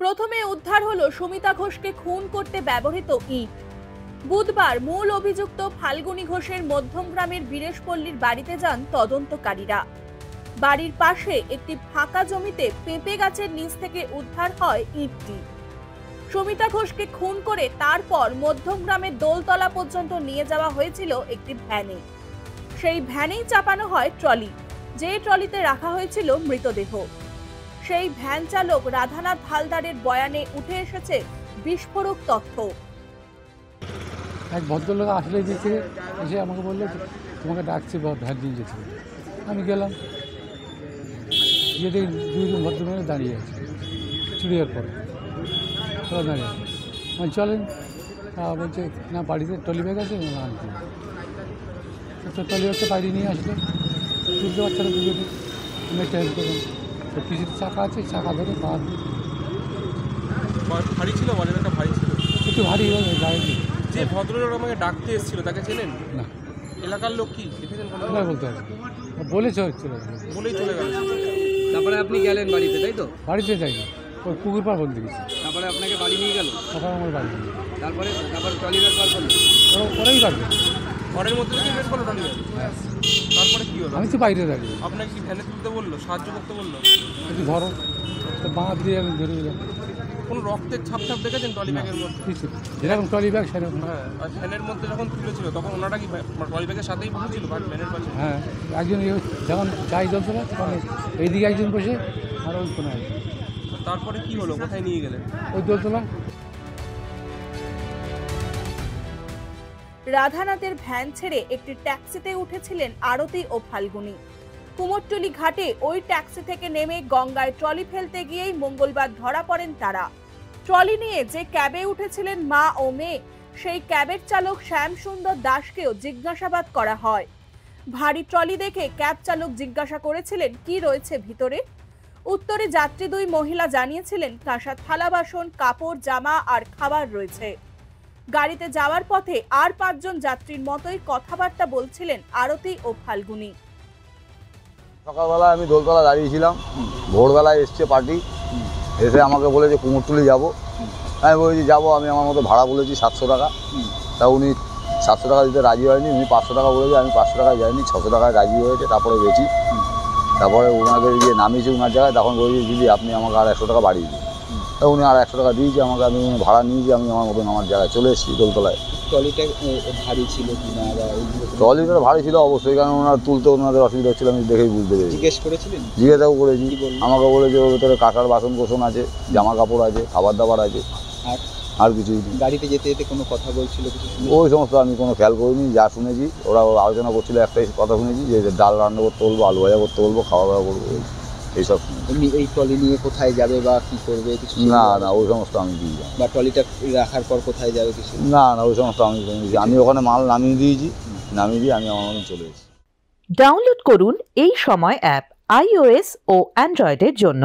প্রথমে উদ্ধার হলো সুমিতা ঘোষকে খুন করতে ব্যবহৃত ইট। বুধবার মূল অভিযুক্ত ফাল্গুনী ঘোষের মধ্যমগ্রামের বীরেশপল্লীর বাড়িতে যান তদন্তকারীরা। বাড়ির পাশে একটি ফাঁকা জমিতে পেঁপে গাছের নিচ থেকে উদ্ধার হয় ইটটি। সুমিতা ঘোষকে খুন করে তারপর মধ্যমগ্রামের দোলতলা পর্যন্ত নিয়ে যাওয়া হয়েছিল একটি ভ্যানে। সেই ভ্যানেই চাপানো হয় ট্রলি, যে ট্রলিতে রাখা হয়েছিল মৃতদেহ। সেই ভ্যান চালক রাধানাথ হালদারের বয়ানে উঠে এসেছে বিস্ফোরক তথ্য। এক ভদ্রলোক আসলে দিয়েছে, এসে আমাকে বললো তোমাকে ডাকছে, ভ্যান নিয়ে যেতে। আমি গেলাম, গিয়ে দেখি দুইজন ভদ্রলোক দাঁড়িয়ে আছে চুড়িয়ার পরে দাঁড়িয়ে আছে। মানে চলেন, বলছে না বাড়িতে ট্রলি ব্যাগ আছে, আনতে। তো ট্রলি ব্যাগটা বাইরে নিয়ে আসলে তুলতে পারছে না, দুজনে অনেক টাইম করবেন। তো কিছুর চাকা আছে, চাকা ধরে বাদ ভারী ছিল, একটা ভারী ছিল, একটু ভারী হবে গাড়ি। যে ভদ্রলোক আমাকে ডাকতে এসেছিল তাকে চেনেন? না, এলাকার লোক কি দেখেছেন? বলতে হবে, বলেছে বলেই চলে গেল। তারপরে আপনি গেলেন বাড়িতে, তাই তো? বাড়িতে যাইনি, ওই পুকুর পাড় বলতে গেছি। তারপরে আপনাকে বাড়ি নিয়ে গেল? তখন আমার বাড়ি নিয়ে তারপরে ট্রলি ব্যাগ বার করলো? ওরাই পারবে ঘরের মধ্যে থেকে বের করলো ট্রলি ব্যাগ। তারপরে কি হলো? আমি তো বাইরে দাঁড়িয়ে। আপনাকে কি ভ্যানে তুলতে বললো, সাহায্য করতে বললো? একটু ধরো, তো বাঁধ দিয়ে আমি ধরে দিলাম। কোনো রক্তের ছাপ দেখেছেন ট্রলি ব্যাগের মধ্যে? কিছু যেরকম ট্রলি ব্যাগ সেরকম। হ্যাঁ, আর ভ্যানের মধ্যে যখন তুলেছিল তখন ওনারা কি ট্রলি ব্যাগের সাথেই বসেছিল ভ্যানের পাশে? হ্যাঁ, একজন যখন চাই চলতো না তখন এইদিকে একজন বসে আর ওই কোনো একজন। তারপরে কি হলো, কোথায় নিয়ে গেলেন? ওই দোলতলা। রাধানাথের ভ্যান ছেড়ে একটি ট্যাক্সিতে উঠেছিলেন আরতি ও ফাল্গুনী। কুমোরটুলি ঘাটে ওই ট্যাক্সি থেকে নেমে গঙ্গায় ট্রলি ফেলতে গিয়েই মঙ্গলবার ধরা পড়েন তারা। ট্রলি নিয়ে যে ক্যাবে উঠেছিলেন মা ও মেয়ে, সেই ক্যাবের চালক শ্যাম সুন্দর দাসকেও জিজ্ঞাসাবাদ করা হয়। ভারী ট্রলি দেখে ক্যাব চালক জিজ্ঞাসা করেছিলেন কি রয়েছে ভিতরে। উত্তরে যাত্রী দুই মহিলা জানিয়েছিলেন কাঁসা থালা বাসন, কাপড়, জামা আর খাবার রয়েছে। গাড়িতে যাওয়ার পথে আর 5 জন যাত্রীর মতোই কথাবার্তা বলছিলেন আরতি ও ফাল্গুনী। সকালবেলা আমি দোলতলা দাঁড়িয়েছিলাম, ভোরবেলায় এসছে পার্টি, এসে আমাকে বলে যে কুমোরটুলি যাবো। আমি বলেছি যাবো, আমি আমার মতো ভাড়া বলেছি 700 টাকা। তা উনি 700 টাকা দিতে রাজি হয়নি, উনি 500 টাকা বলেছে, আমি 500 টাকায় যাইনি, 600 টাকায় রাজি হয়েছে। তারপরে গেছি, তারপরে ওনাকে গিয়ে নামিয়েছি ওনার জায়গায়, তখন বলেছি দিদি আপনি আমাকে আর 100 টাকা বাড়িয়ে দিন। তা উনি আর 100 টাকা দিয়েছি আমাকে, আমি ভাড়া নিয়েছি, আমি আমার মতন আমার জায়গায় চলে এসেছি দোলতলায়। ট্রলিটা ভারী ছিল কিনা? ট্রলিটা ভারী ছিল অবশ্যই, কারণ ওনারা তুলতে ওনাদের অসুবিধা হচ্ছিল, আমি দেখেই বুঝতে পেরেছি। জিজ্ঞেস করেছিলেন? জিজ্ঞাসাও করেছি, আমাকে বলেছে ওর ভেতরে কাঁসার বাসন কোসন আছে, জামা কাপড় আছে, খাবার দাবার আছে, আর কিছুই নেই। গাড়িতে যেতে যেতে কোনো কথা বলছিল কিছু? ওই সমস্ত আমি কোনো খেয়াল করিনি, যা শুনেছি ওরা আলোচনা করছিল, একটাই কথা শুনেছি যে ডাল রান্না করতে বলবো, আলু ভাজা করতে বলবো, খাওয়া দাওয়া করবো, এইসব। এমনি এই ট্রলি নিয়ে কোথায় যাবে বা কী করবে কিছু? না না, ওই সমস্ত আমি দিই না। বা ট্রলিটা রাখার পর কোথায় যাবে কিছু? না না, ওই সমস্ত আমি আমি ওখানে মাল নামিয়ে দিয়েছি, নামিয়ে দিয়ে আমি আমার মতন চলে এসেছি। ডাউনলোড করুন এই সময় অ্যাপ iOS ও অ্যান্ড্রয়েডের জন্য।